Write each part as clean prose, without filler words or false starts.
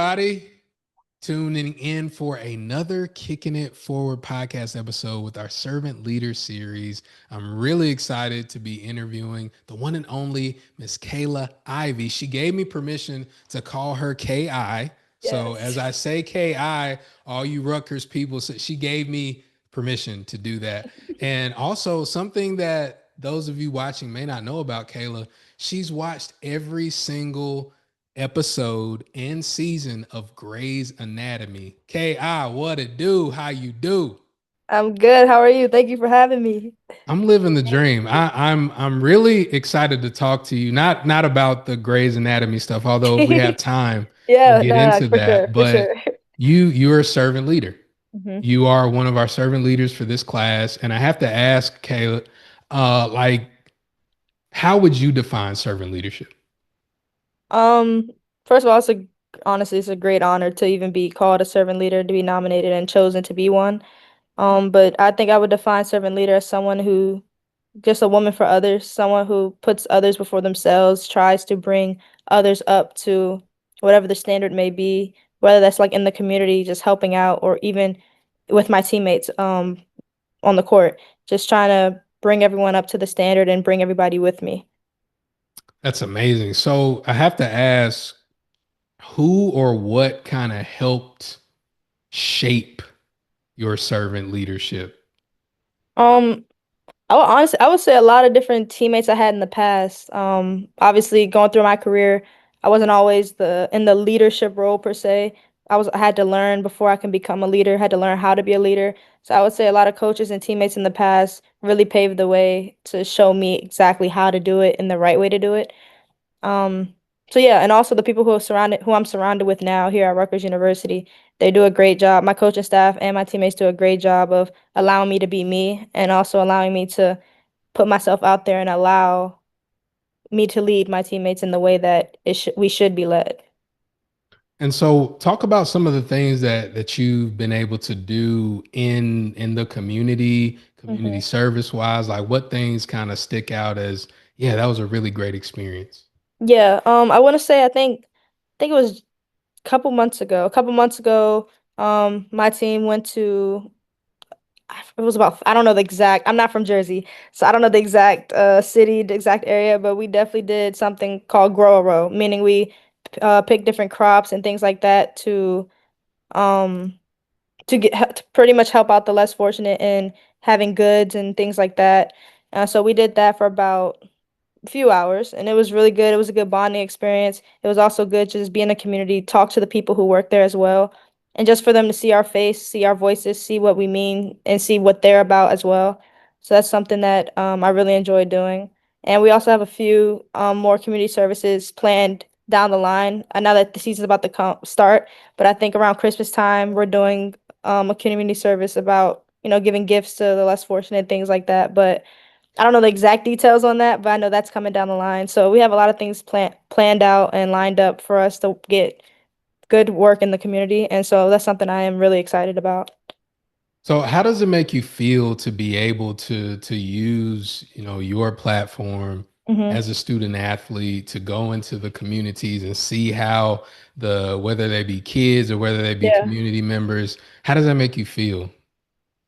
everybody, tuning in for another Kicking It Forward podcast episode with our Servant Leader series. I'm really excited to be interviewing the one and only Miss Kaylah Ivey. She gave me permission to call her KI. So as Yes. I say KI, all you Rutgers people, so she gave me permission to do that. And also something that those of you watching may not know about Kaylah, she's watched every single episode and season of Grey's Anatomy. Ki, what it do? How you do? I'm good. How are you? Thank you for having me. I'm living the dream. I'm really excited to talk to you. Not about the Grey's Anatomy stuff, although if we have time, we'll Yeah, get no, no, into for sure, that. for But sure. you're a servant leader. hmm You are one of our servant leaders for this class, and I have to ask Caleb, like, how would you define servant leadership? Um, First of all, honestly, it's a great honor to even be called a servant leader, to be nominated and chosen to be one. But I think I would define servant leader as someone who just a woman for others, someone who puts others before themselves, tries to bring others up to whatever the standard may be, whether that's like in the community, just helping out, or even with my teammates on the court, just trying to bring everyone up to the standard and bring everybody with me. That's amazing. So I have to ask, who or what kind of helped shape your servant leadership? Um, I would say a lot of different teammates I had in the past. Obviously going through my career, I wasn't always the in the leadership role per se. I had to learn before I can become a leader, had to learn how to be a leader. So I would say a lot of coaches and teammates in the past really paved the way to show me exactly how to do it and the right way to do it. Um, so yeah, and also the people who I'm surrounded with now here at Rutgers University, they do a great job. My coaching staff and my teammates do a great job of allowing me to be me and also allowing me to put myself out there and allow me to lead my teammates in the way that we should be led. And so talk about some of the things that you've been able to do in the community hmm service wise, like what things kind of stick out as, yeah, that was a really great experience. Yeah, I want to say I think it was a couple months ago. A couple months ago, my team went to it was about I don't know the exact I'm not from Jersey, so I don't know the exact city, the exact area, but we definitely did something called grow a row, meaning we pick different crops and things like that um to pretty much help out the less fortunate in having goods and things like that. So we did that for about few hours and it was really good. It was a good bonding experience. It was also good to just be in the community, talk to the people who work there as well, and just for them to see our face, see our voices, see what we mean, and see what they're about as well. So that's something that I really enjoy doing. And we also have a few more community services planned down the line. I know that the season's about to start, but I think around Christmas time we're doing a community service about giving gifts to the less fortunate, things like that. But I don't know the exact details on that, but I know that's coming down the line. So we have a lot of things planned out and lined up for us to get good work in the community, and so that's something I am really excited about. So how does it make you feel to be able to use, your platform hmm as a student athlete to go into the communities and see how whether they be kids or whether they be Yeah. community members, how does that make you feel?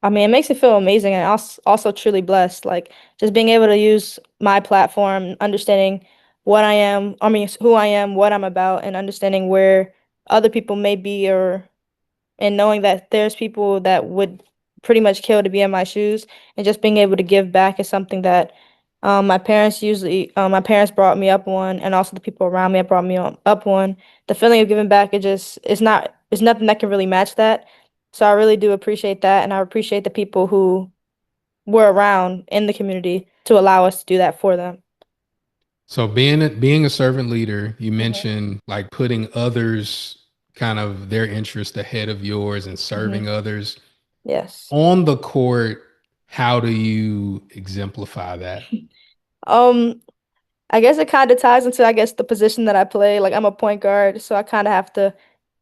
I mean, it makes me feel amazing and also truly blessed. Like just being able to use my platform, understanding I mean, who I am, what I'm about, and understanding where other people may be or and knowing that there's people that would pretty much kill to be in my shoes and just being able to give back is something that my parents brought me up on and also the people around me have brought me up on. The feeling of giving back it's nothing that can really match that. So I really do appreciate that and I appreciate the people who were around in the community to allow us to do that for them. So being a servant leader, you hmm mentioned like putting others kind of their interest ahead of yours and hmm serving others Yes. on the court. How do you exemplify that? Um, I guess it kind of ties into, I guess, the position that I play. Like I'm a point guard, so I kind of have to,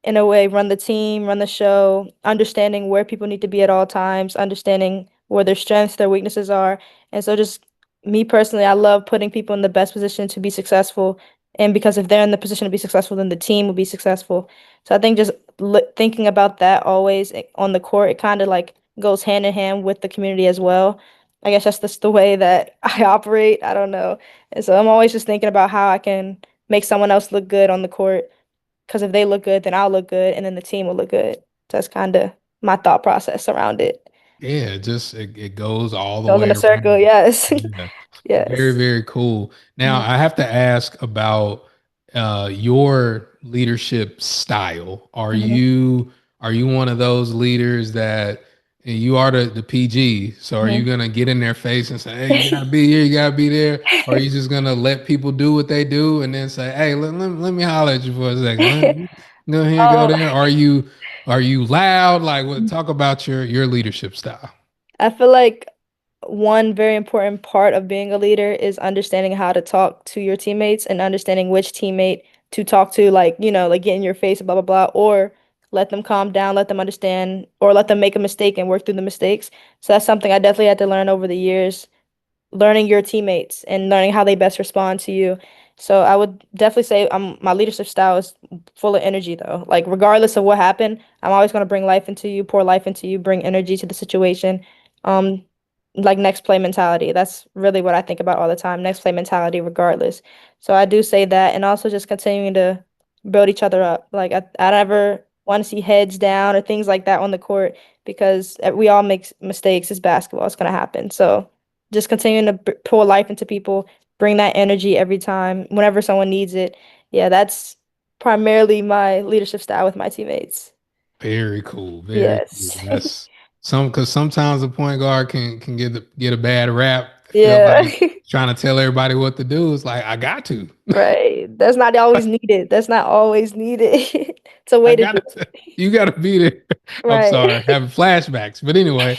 in a way, run the team, run the show, understanding where people need to be at all times, understanding where their strengths, their weaknesses are. And so just me personally, I love putting people in the best position to be successful And because if they're in the position to be successful, then the team will be successful. So I think just thinking about that always on the court, it kind of like goes hand in hand with the community as well. I guess that's just the way that I operate. I don't know. And so I'm always just thinking about how I can make someone else look good on the court. Because if they look good, then I'll look good, and then the team will look good. So that's kind of my thought process around it. Yeah, it goes all the Goes way in a circle, around. yes. Yeah. Very, Yes. very cool. Now, Mhm. I have to ask about your leadership style. Mhm. Are you one of those leaders that and you are the PG? So are you Mhm. gonna get in their face and say, "Hey, you gotta be here, you gotta be there," or are you just gonna let people do what they do and then say, "Hey, let me holler at you for a second. Let me go here, go Um, there." Are you loud? Like, what? Talk about your leadership style. I feel like one very important part of being a leader is understanding how to talk to your teammates and understanding which teammate to talk to, like, like get in your face, blah, blah, blah, or let them calm down, let them understand, or let them make a mistake and work through the mistakes. So that's something I definitely had to learn over the years, learning your teammates and learning how they best respond to you. So I would definitely say my leadership style is full of energy though. Like regardless of what happened, I'm always going to bring life into you, pour life into you, bring energy to the situation. Um like next play mentality. That's really what I think about all the time. Next play mentality regardless. So I do say that and also just continuing to build each other up. Like I never want to see heads down or things like that on the court because we all make mistakes. It's basketball. It's going to happen. So just continuing to pour life into people, bring that energy every time, whenever someone needs it. Yeah, that's primarily my leadership style with my teammates. Very cool. Very cool. Yes. That's because sometimes the point guard can get a bad rap. Feel Yeah. like trying to tell everybody what to do. It's like I got to. Right. That's not always needed. That's not always needed. It's a I way to do gotta. You gotta be there. it. I'm sorry, Right. having flashbacks. But anyway,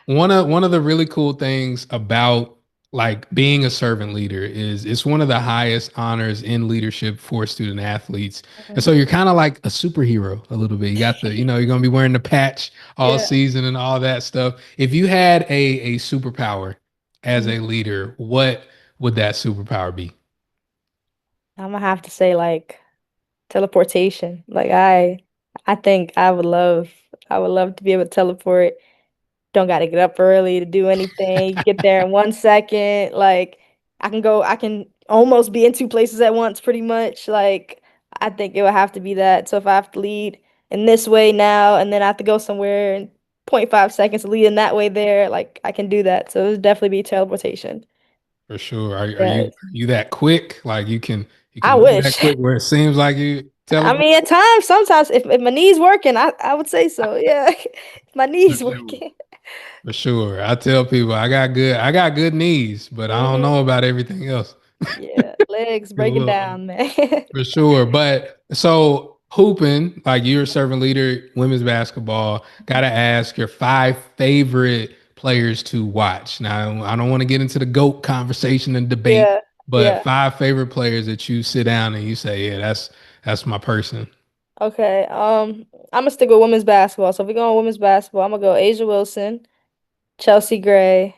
one of the really cool things about like being a servant leader is it's one of the highest honors in leadership for student athletes. And Mhm. so you're kind of like a superhero a little bit. You got you're gonna be wearing the patch all Yeah. season and all that stuff. If you had a superpower as Mhm. a leader, what would that superpower be? I'm gonna have to say like teleportation. Like I think I would love to be able to teleport. Don't got to get up early to do anything. Get there in 1 second. Like I can almost be in two places at once, pretty much. Like I think it would have to be that. So if I have to lead in this way now, and then I have to go somewhere in point 0.5 seconds to lead in that way there, like I can do that. So it would definitely be teleportation. For sure. Yes. Are you that quick? Like you I can move that wish. quick where it seems like you I teleport? mean, at times, sometimes if my knee's working, I would say so. Yeah. If my For knee's sure. working. For sure. I tell people I got good knees, but I don't know Hmm. about everything else. Yeah. Legs A breaking little, down, man. for sure. But so hooping, like you're a servant leader, women's basketball, gotta ask your five favorite players to watch. Now, I don't want to get into the GOAT conversation and debate, Yeah. but Yeah. five favorite players that you sit down and you say, yeah, that's my person. Okay. I'm gonna stick with women's basketball. So if we go on women's basketball, I'm gonna go Asia Wilson, Chelsea Gray.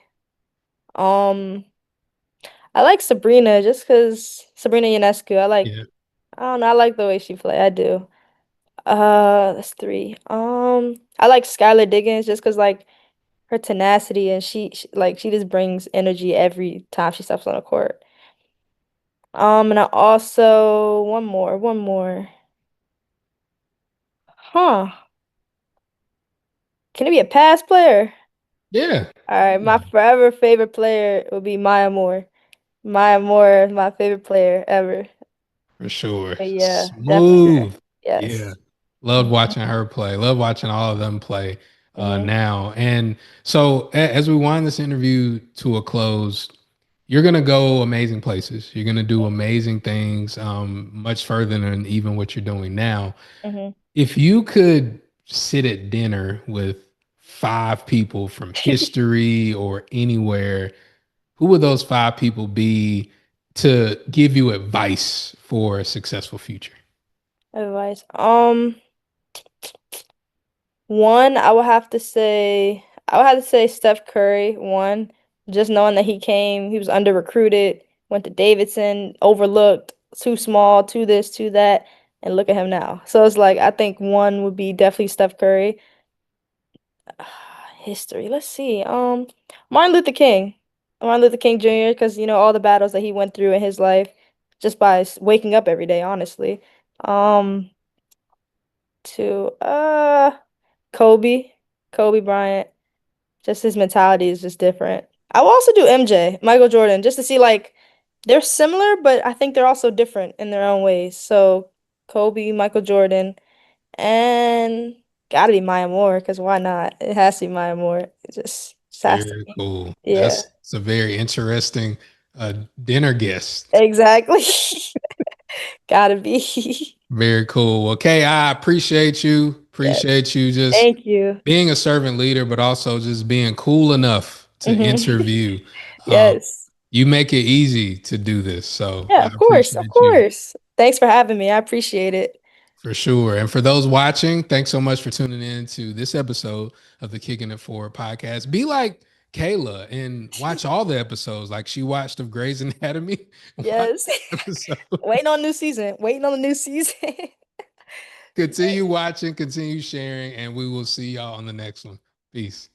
Um, I like Sabrina just because Sabrina Ionescu. Yeah. I don't know. I like the way she play. I do. That's three. I like Skylar Diggins just because like her tenacity and she just brings energy every time she steps on the court. And I also one more. Huh? Can it be a pass player? Yeah. All right, my forever favorite player would be Maya Moore. Maya Moore is my favorite player ever. For sure. But yeah, definitely her. Smooth. Yeah. Yes. Love Hmm. watching her play. Love watching all of them play Hmm. now. And so as we wind this interview to a close, you're gonna go amazing places. You're gonna do amazing things, much further than even what you're doing now. Hmm. If you could sit at dinner with five people from history or anywhere, who would those five people be to give you advice for a successful future? Advice. One, I would have to say Steph Curry, one. Just knowing that he was under recruited, went to Davidson, overlooked, too small, too this, too that, and look at him now. So it's like I think one would be definitely Steph Curry. History. Let's see. Martin Luther King. Martin Luther King Jr. because all the battles that he went through in his life just by waking up every day, honestly. Um, to Kobe, Kobe Bryant. Just his mentality is just different. I will also do MJ, Michael Jordan, just to see like they're similar, but I think they're also different in their own ways. So Kobe, Michael Jordan, and gotta be Maya Moore, because why not? It has to be Maya Moore. It just has to Very be. cool. Yeah, That's a very interesting dinner guest. exactly. Gotta be. Very cool. Okay, I appreciate you. Yes. Appreciate you just Thank you. being a servant leader, but also just being cool enough to Hmm. interview. Um, Yes. you make it easy to do this, so Yeah, I of course. Of appreciate you. course. Thanks for having me. I appreciate it. For sure. And for those watching, thanks so much for tuning in to this episode of the Kicking It Forward podcast. Be like Kayla and watch all the episodes. Like she watched of Grey's Anatomy. Watch Yes. episodes. Waiting on new season. Waiting on the new season. Continue watching, continue sharing, and we will see y'all on the next one. Peace.